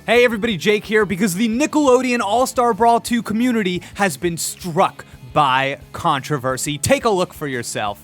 Hey everybody, Jake here, because the Nickelodeon All-Star Brawl 2 community has been struck by controversy. Take a look for yourself.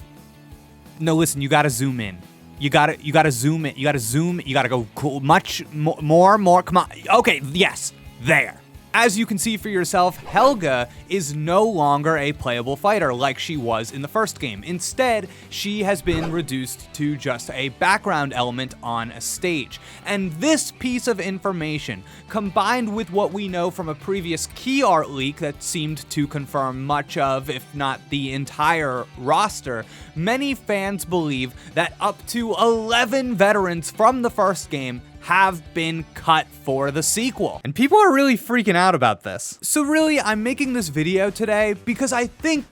No, listen, you gotta zoom in. You gotta zoom in. You gotta go cool, much more, come on. Okay, yes, there. As you can see for yourself, Helga is no longer a playable fighter like she was in the first game. Instead, she has been reduced to just a background element on a stage. And this piece of information, combined with what we know from a previous key art leak that seemed to confirm much of, if not the entire roster, many fans believe that up to 11 veterans from the first game have been cut for the sequel. And people are really freaking out about this. So really, I'm making this video today because I think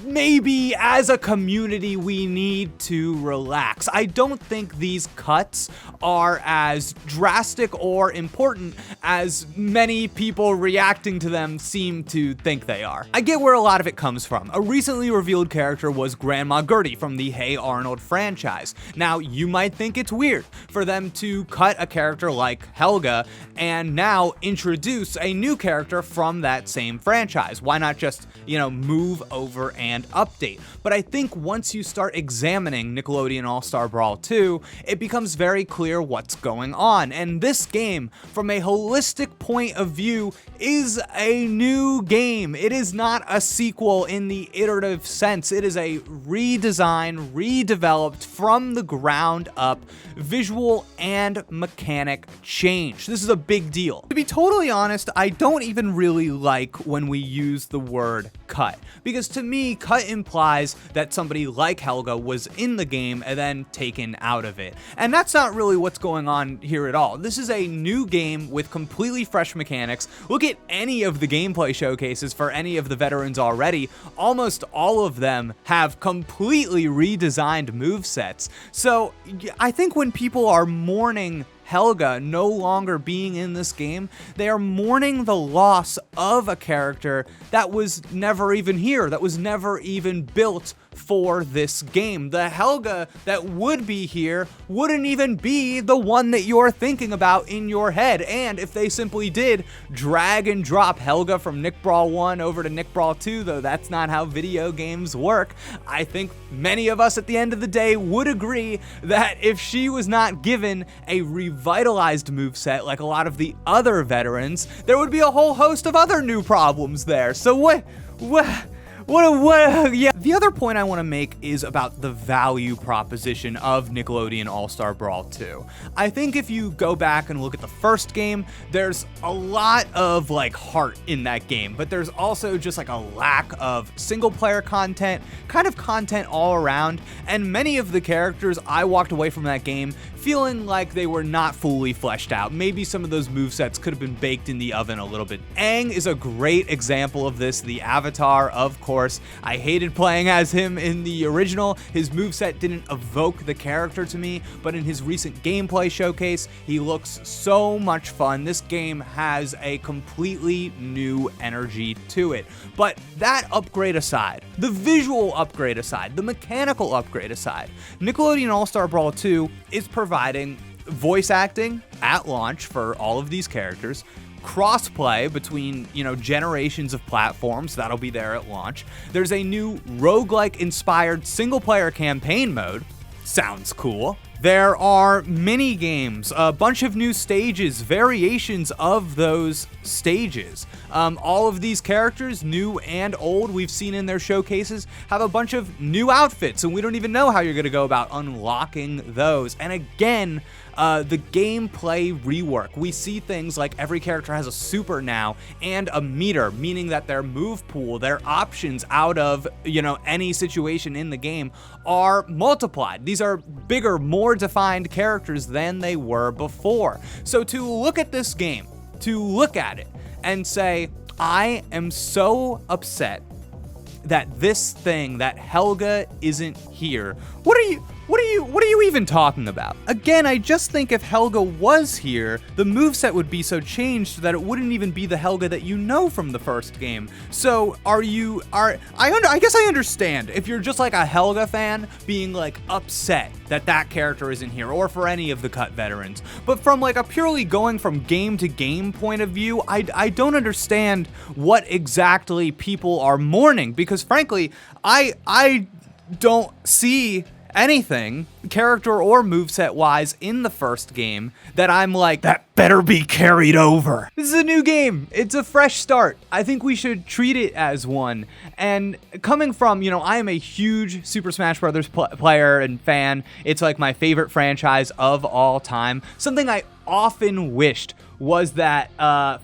maybe as a community we need to relax. I don't think these cuts are as drastic or important as many people reacting to them seem to think they are. I get where a lot of it comes from. A recently revealed character was Grandma Gertie from the Hey Arnold franchise. Now, you might think it's weird for them to cut a character like Helga and now introduce a new character from that same franchise. Why not just, move over and update? But I think once you start examining Nickelodeon All-Star Brawl 2, it becomes very clear what's going on. And this game, from a holistic point of view, is a new game. It is not a sequel in the iterative sense. It is a redesign, redeveloped from the ground up visual and mechanic change. This is a big deal. To be totally honest, I don't even really like when we use the word cut, because to me, cut implies that somebody like Helga was in the game and then taken out of it. And that's not really what's going on here at all. This is a new game with completely fresh mechanics. Look at any of the gameplay showcases for any of the veterans already. Almost all of them have completely redesigned movesets. So I think when people are mourning Helga no longer being in this game, they are mourning the loss of a character that was never even here, that was never even built for this game. The Helga that would be here wouldn't even be the one that you're thinking about in your head. And if they simply did drag and drop Helga from Nick Brawl 1 over to Nick Brawl 2, though that's not how video games work, I think many of us at the end of the day would agree that if she was not given a revitalized moveset like a lot of the other veterans, there would be a whole host of other new problems there. So yeah. The other point I want to make is about the value proposition of Nickelodeon All-Star Brawl 2. I think if you go back and look at the first game, there's a lot of heart in that game, but there's also just a lack of single player content, kind of content all around, and many of the characters I walked away from that game feeling like they were not fully fleshed out. Maybe some of those movesets could have been baked in the oven a little bit. Aang is a great example of this, the Avatar, of course. I hated playing as him in the original. His moveset didn't evoke the character to me, but in his recent gameplay showcase, he looks so much fun. This game has a completely new energy to it. But that upgrade aside, the visual upgrade aside, the mechanical upgrade aside, Nickelodeon All-Star Brawl 2 is providing voice acting at launch for all of these characters, crossplay between, generations of platforms, that'll be there at launch. There's a new roguelike inspired single player campaign mode. Sounds cool. There are mini games, a bunch of new stages, variations of those stages. All of these characters, new and old, we've seen in their showcases, have a bunch of new outfits, and we don't even know how you're going to go about unlocking those. And again, the gameplay rework. We see things like every character has a super now and a meter, meaning that their move pool, their options out of, any situation in the game are multiplied. These are bigger, more defined characters than they were before. So to look at this game, to look at it and say, I am so upset that this thing, that Helga isn't here. What are you even talking about? Again, I just think if Helga was here, the moveset would be so changed that it wouldn't even be the Helga that you know from the first game. So I guess I understand if you're just like a Helga fan being like upset that character isn't here, or for any of the cut veterans. But from like a purely going from game to game point of view, I don't understand what exactly people are mourning, because frankly, I don't see anything, character or moveset wise, in the first game that I'm like, that better be carried over. This is a new game. It's a fresh start. I think we should treat it as one. And coming from, I am a huge Super Smash Bros. Player and fan. It's like my favorite franchise of all time. Something I often wished was that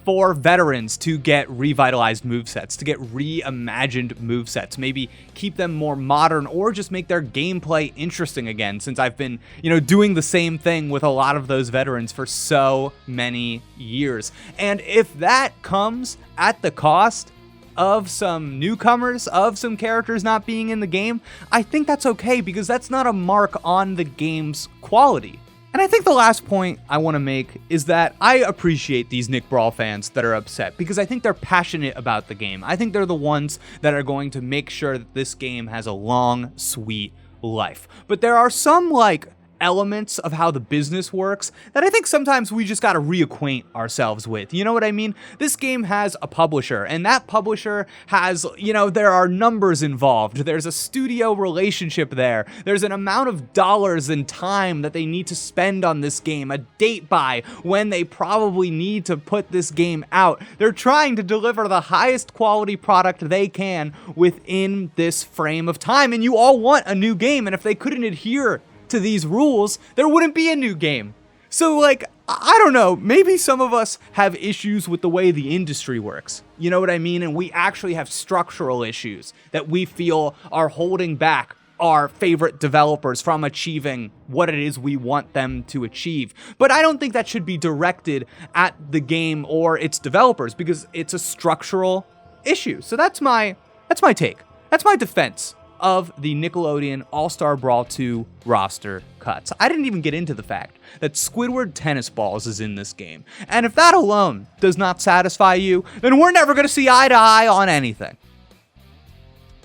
for veterans to get revitalized movesets, to get reimagined movesets, maybe keep them more modern, or just make their gameplay interesting again, since I've been, doing the same thing with a lot of those veterans for so many years. And if that comes at the cost of some newcomers, of some characters not being in the game, I think that's okay, because that's not a mark on the game's quality. And I think the last point I want to make is that I appreciate these Nick Brawl fans that are upset, because I think they're passionate about the game. I think they're the ones that are going to make sure that this game has a long, sweet life. But there are some, elements of how the business works that I think sometimes we just gotta reacquaint ourselves with. You know what I mean? This game has a publisher, and that publisher has, there are numbers involved. There's a studio relationship there. There's an amount of dollars and time that they need to spend on this game, a date by when they probably need to put this game out. They're trying to deliver the highest quality product they can within this frame of time, and you all want a new game, and if they couldn't adhere to these rules, there wouldn't be a new game. So I don't know, maybe some of us have issues with the way the industry works. You know what I mean? And we actually have structural issues that we feel are holding back our favorite developers from achieving what it is we want them to achieve. But I don't think that should be directed at the game or its developers, because it's a structural issue. So that's my take. That's my defense of the Nickelodeon All-Star Brawl 2 roster cuts. I didn't even get into the fact that Squidward Tennis Balls is in this game. And if that alone does not satisfy you, then we're never going to see eye to eye on anything.